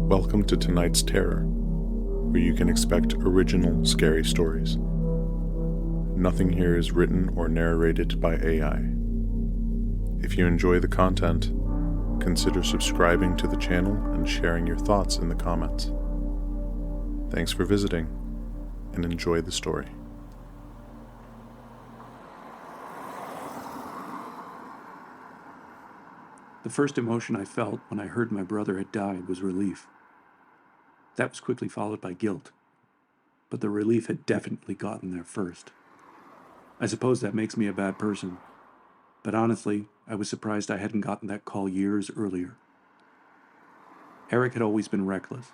Welcome to tonight's Terror, where you can expect original scary stories. Nothing here is written or narrated by AI. If you enjoy the content, consider subscribing to the channel and sharing your thoughts in the comments. Thanks for visiting, and enjoy the story. The first emotion I felt when I heard my brother had died was relief. That was quickly followed by guilt, but the relief had definitely gotten there first. I suppose that makes me a bad person, but honestly, I was surprised I hadn't gotten that call years earlier. Eric had always been reckless.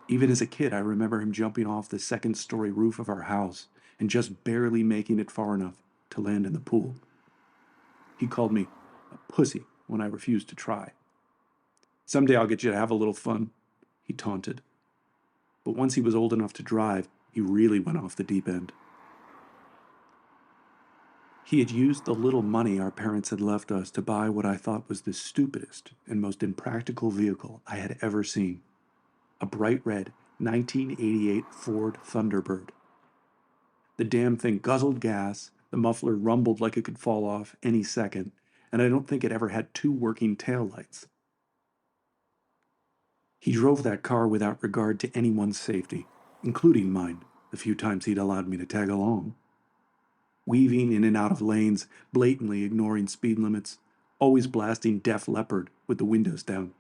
Even as a kid, I remember him jumping off the second-story roof of our house and just barely making it far enough to land in the pool. He called me a pussy when I refused to try. "Someday I'll get you to have a little fun," he taunted. But once he was old enough to drive, he really went off the deep end. He had used the little money our parents had left us to buy what I thought was the stupidest and most impractical vehicle I had ever seen. A bright red 1988 Ford Thunderbird. The damn thing guzzled gas, the muffler rumbled like it could fall off any second, and I don't think it ever had two working taillights. He drove that car without regard to anyone's safety, including mine, the few times he'd allowed me to tag along. Weaving in and out of lanes, blatantly ignoring speed limits, always blasting Def Leppard with the windows down.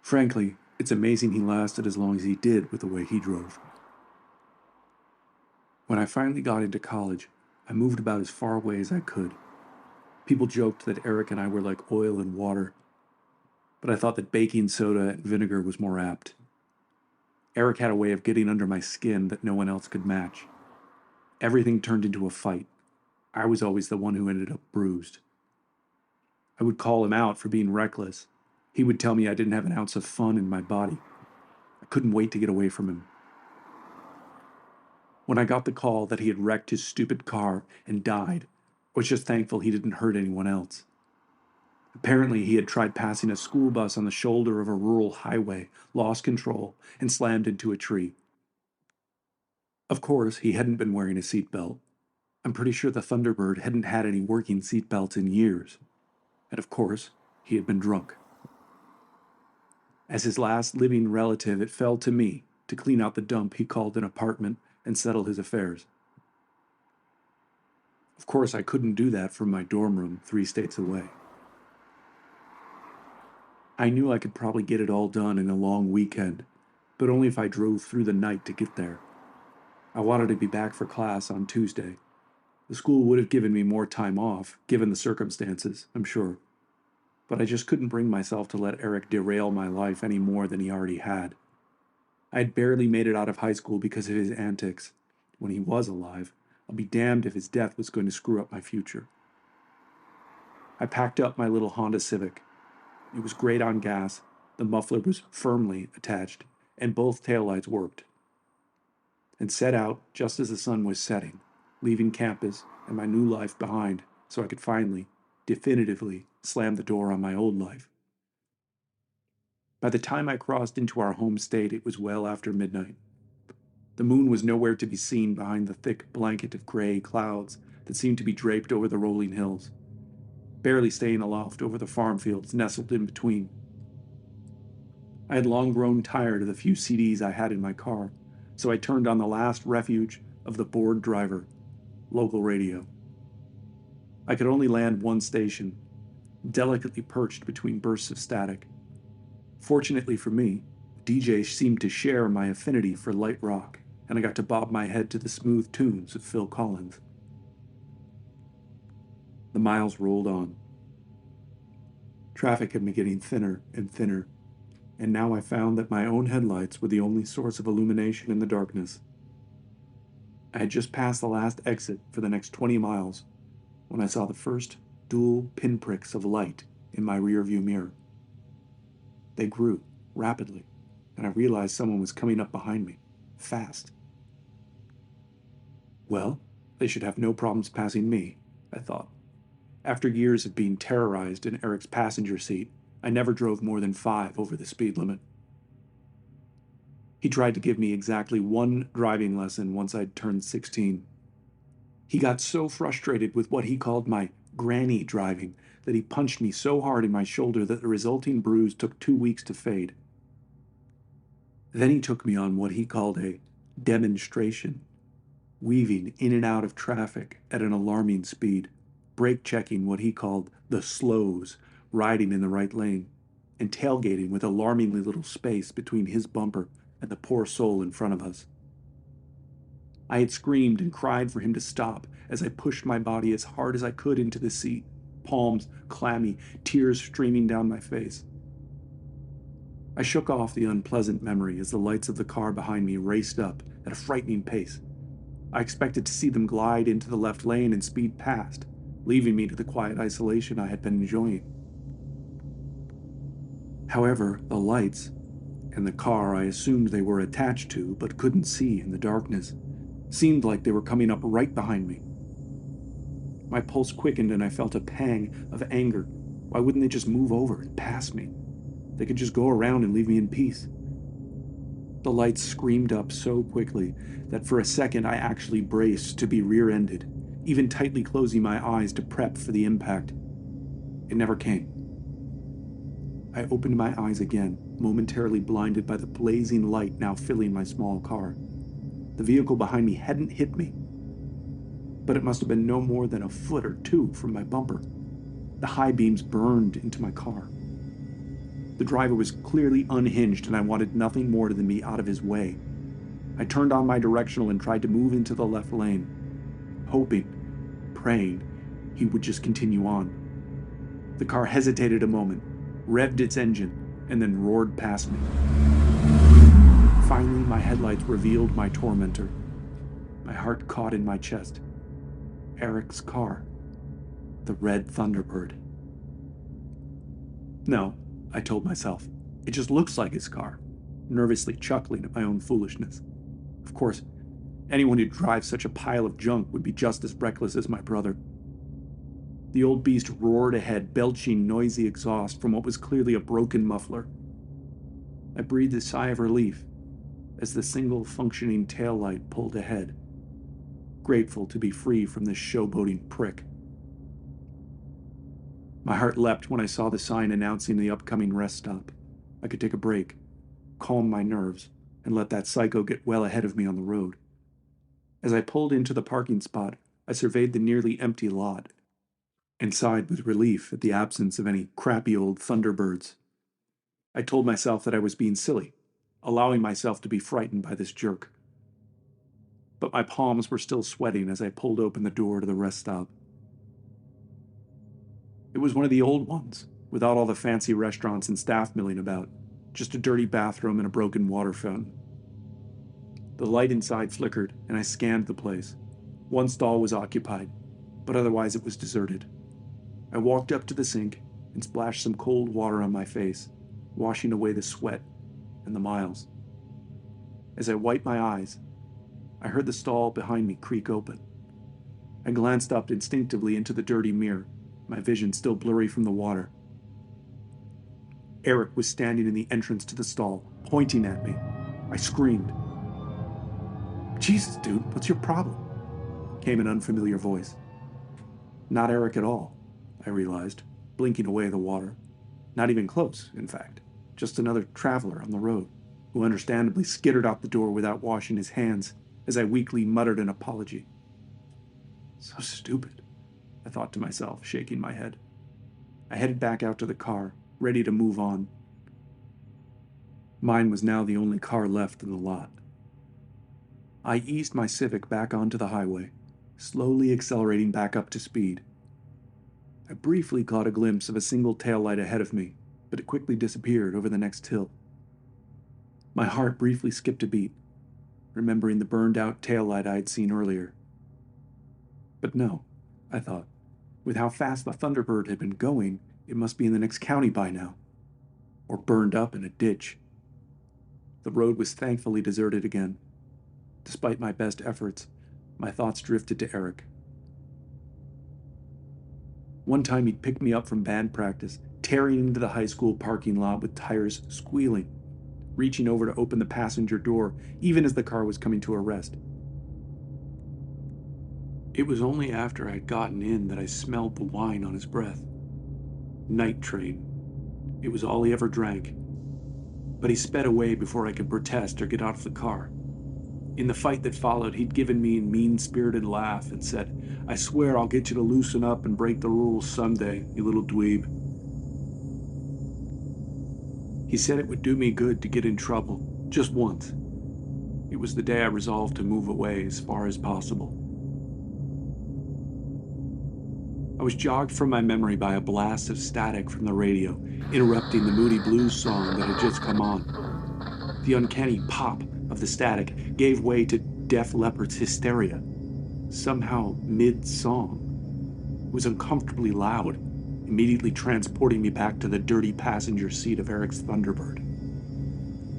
Frankly, it's amazing he lasted as long as he did with the way he drove. When I finally got into college, I moved about as far away as I could. People joked that Eric and I were like oil and water, but I thought that baking soda and vinegar was more apt. Eric had a way of getting under my skin that no one else could match. Everything turned into a fight. I was always the one who ended up bruised. I would call him out for being reckless. He would tell me I didn't have an ounce of fun in my body. I couldn't wait to get away from him. When I got the call that he had wrecked his stupid car and died, I was just thankful he didn't hurt anyone else. Apparently, he had tried passing a school bus on the shoulder of a rural highway, lost control, and slammed into a tree. Of course, he hadn't been wearing a seatbelt. I'm pretty sure the Thunderbird hadn't had any working seatbelts in years. And of course, he had been drunk. As his last living relative, it fell to me to clean out the dump he called an apartment and settle his affairs. Of course, I couldn't do that from my dorm room 3 states away. I knew I could probably get it all done in a long weekend, but only if I drove through the night to get there. I wanted to be back for class on Tuesday. The school would have given me more time off, given the circumstances, I'm sure. But I just couldn't bring myself to let Eric derail my life any more than he already had. I had barely made it out of high school because of his antics. When he was alive, I'll be damned if his death was going to screw up my future. I packed up my little Honda Civic. It was great on gas, the muffler was firmly attached, and both taillights worked. And set out just as the sun was setting, leaving campus and my new life behind so I could finally, definitively slam the door on my old life. By the time I crossed into our home state, it was well after midnight. The moon was nowhere to be seen behind the thick blanket of gray clouds that seemed to be draped over the rolling hills, barely staying aloft over the farm fields nestled in between. I had long grown tired of the few CDs I had in my car, so I turned on the last refuge of the bored driver, local radio. I could only land one station, delicately perched between bursts of static. Fortunately for me, the DJ seemed to share my affinity for light rock, and I got to bob my head to the smooth tunes of Phil Collins. The miles rolled on. Traffic had been getting thinner and thinner, and now I found that my own headlights were the only source of illumination in the darkness. I had just passed the last exit for the next 20 miles when I saw the first dual pinpricks of light in my rearview mirror. They grew rapidly, and I realized someone was coming up behind me, fast. Well, they should have no problems passing me, I thought. After years of being terrorized in Eric's passenger seat, I never drove more than 5 over the speed limit. He tried to give me exactly one driving lesson once I'd turned 16. He got so frustrated with what he called my granny driving that he punched me so hard in my shoulder that the resulting bruise took 2 weeks to fade. Then he took me on what he called a demonstration, weaving in and out of traffic at an alarming speed, brake checking what he called the slows, riding in the right lane, and tailgating with alarmingly little space between his bumper and the poor soul in front of us. I had screamed and cried for him to stop as I pushed my body as hard as I could into the seat, palms clammy, tears streaming down my face. I shook off the unpleasant memory as the lights of the car behind me raced up at a frightening pace. I expected to see them glide into the left lane and speed past, leaving me to the quiet isolation I had been enjoying. However, the lights, and the car I assumed they were attached to but couldn't see in the darkness, seemed like they were coming up right behind me. My pulse quickened and I felt a pang of anger. Why wouldn't they just move over and pass me? They could just go around and leave me in peace. The lights screamed up so quickly that for a second I actually braced to be rear-ended, even tightly closing my eyes to prep for the impact. It never came. I opened my eyes again, momentarily blinded by the blazing light now filling my small car. The vehicle behind me hadn't hit me, but it must have been no more than a foot or two from my bumper. The high beams burned into my car. The driver was clearly unhinged, and I wanted nothing more than to be out of his way. I turned on my directional and tried to move into the left lane, hoping, praying, he would just continue on. The car hesitated a moment, revved its engine, and then roared past me. Finally, my headlights revealed my tormentor. My heart caught in my chest. Eric's car. The red Thunderbird. No, I told myself. It just looks like his car, nervously chuckling at my own foolishness. Of course, anyone who drives such a pile of junk would be just as reckless as my brother. The old beast roared ahead, belching noisy exhaust from what was clearly a broken muffler. I breathed a sigh of relief as the single functioning taillight pulled ahead, grateful to be free from this showboating prick. My heart leapt when I saw the sign announcing the upcoming rest stop. I could take a break, calm my nerves, and let that psycho get well ahead of me on the road. As I pulled into the parking spot, I surveyed the nearly empty lot and sighed with relief at the absence of any crappy old Thunderbirds. I told myself that I was being silly, allowing myself to be frightened by this jerk. But my palms were still sweating as I pulled open the door to the rest stop. It was one of the old ones, without all the fancy restaurants and staff milling about, just a dirty bathroom and a broken water fountain. The light inside flickered, and I scanned the place. One stall was occupied, but otherwise it was deserted. I walked up to the sink and splashed some cold water on my face, washing away the sweat and the miles. As I wiped my eyes, I heard the stall behind me creak open. I glanced up instinctively into the dirty mirror, my vision still blurry from the water. Eric was standing in the entrance to the stall, pointing at me. I screamed. "Jesus, dude, what's your problem?" came an unfamiliar voice. Not Eric at all, I realized, blinking away the water. Not even close, in fact. Just another traveler on the road, who understandably skittered out the door without washing his hands as I weakly muttered an apology. So stupid, I thought to myself, shaking my head. I headed back out to the car, ready to move on. Mine was now the only car left in the lot. I eased my Civic back onto the highway, slowly accelerating back up to speed. I briefly caught a glimpse of a single taillight ahead of me, but it quickly disappeared over the next hill. My heart briefly skipped a beat, remembering the burned-out taillight I had seen earlier. But no, I thought. With how fast the Thunderbird had been going, it must be in the next county by now. Or burned up in a ditch. The road was thankfully deserted again. Despite my best efforts, my thoughts drifted to Eric. One time he'd picked me up from band practice, tearing into the high school parking lot with tires squealing. reaching over to open the passenger door, even as the car was coming to a rest. It was only after I'd gotten in that I smelled the wine on his breath. Night train. It was all he ever drank. But he sped away before I could protest or get out of the car. In the fight that followed, he'd given me a mean-spirited laugh and said, "I swear I'll get you to loosen up and break the rules someday, you little dweeb." He said it would do me good to get in trouble, just once. It was the day I resolved to move away as far as possible. I was jogged from my memory by a blast of static from the radio, interrupting the moody blues song that had just come on. The uncanny pop of the static gave way to Def Leppard's hysteria, somehow mid-song. It was uncomfortably loud, immediately transporting me back to the dirty passenger seat of Eric's Thunderbird.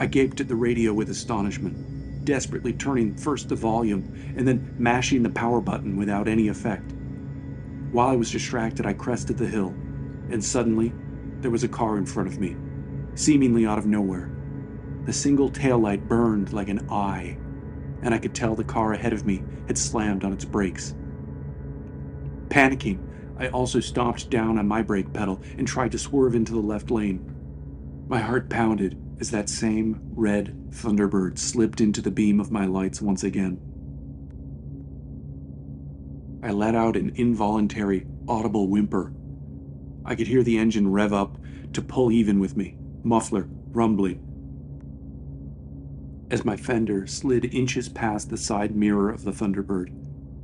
I gaped at the radio with astonishment, desperately turning first the volume and then mashing the power button without any effect. While I was distracted, I crested the hill, and suddenly, there was a car in front of me, seemingly out of nowhere. The single taillight burned like an eye, and I could tell the car ahead of me had slammed on its brakes. Panicking, I also stomped down on my brake pedal and tried to swerve into the left lane. My heart pounded as that same red Thunderbird slipped into the beam of my lights once again. I let out an involuntary, audible whimper. I could hear the engine rev up to pull even with me, muffler rumbling. As my fender slid inches past the side mirror of the Thunderbird,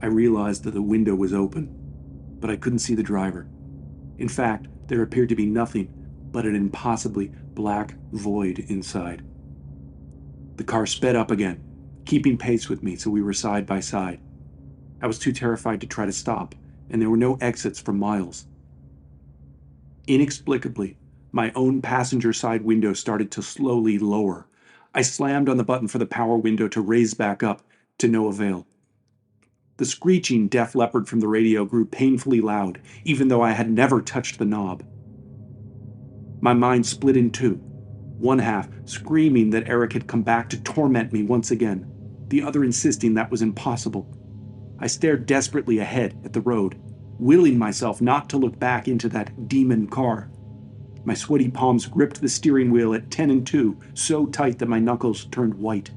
I realized that the window was open, but I couldn't see the driver. In fact, there appeared to be nothing but an impossibly black void inside. The car sped up again, keeping pace with me, so we were side by side. I was too terrified to try to stop, and there were no exits for miles. Inexplicably, my own passenger side window started to slowly lower. I slammed on the button for the power window to raise back up, to no avail. The screeching Def Leppard from the radio grew painfully loud, even though I had never touched the knob. My mind split in two, one half screaming that Eric had come back to torment me once again, the other insisting that was impossible. I stared desperately ahead at the road, willing myself not to look back into that demon car. My sweaty palms gripped the steering wheel at 10 and 2 so tight that my knuckles turned white.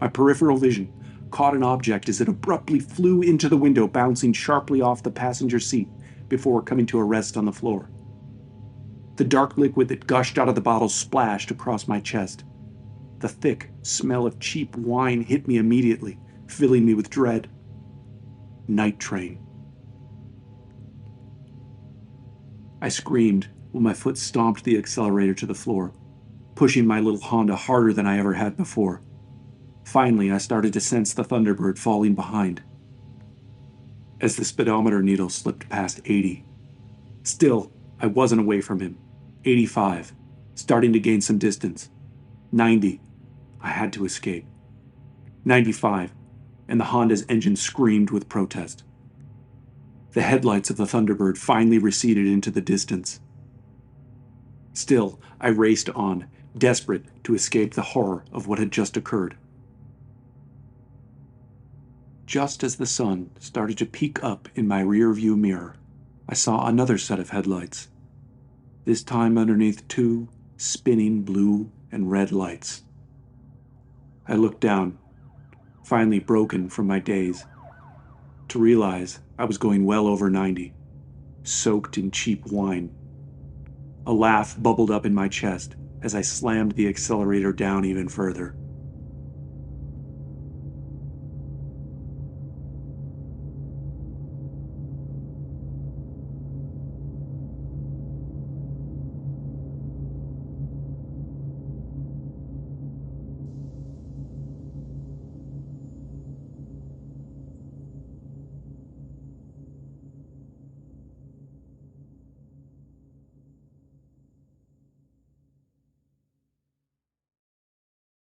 My peripheral vision caught an object as it abruptly flew into the window, bouncing sharply off the passenger seat before coming to a rest on the floor. The dark liquid that gushed out of the bottle splashed across my chest. The thick smell of cheap wine hit me immediately, filling me with dread. Night train. I screamed when my foot stomped the accelerator to the floor, pushing my little Honda harder than I ever had before. Finally, I started to sense the Thunderbird falling behind. As the speedometer needle slipped past 80. Still, I wasn't away from him. 85, starting to gain some distance. 90, I had to escape. 95, and the Honda's engine screamed with protest. The headlights of the Thunderbird finally receded into the distance. Still, I raced on, desperate to escape the horror of what had just occurred. Just as the sun started to peek up in my rear-view mirror, I saw another set of headlights, this time underneath two spinning blue and red lights. I looked down, finally broken from my daze, to realize I was going well over 90, soaked in cheap wine. A laugh bubbled up in my chest as I slammed the accelerator down even further.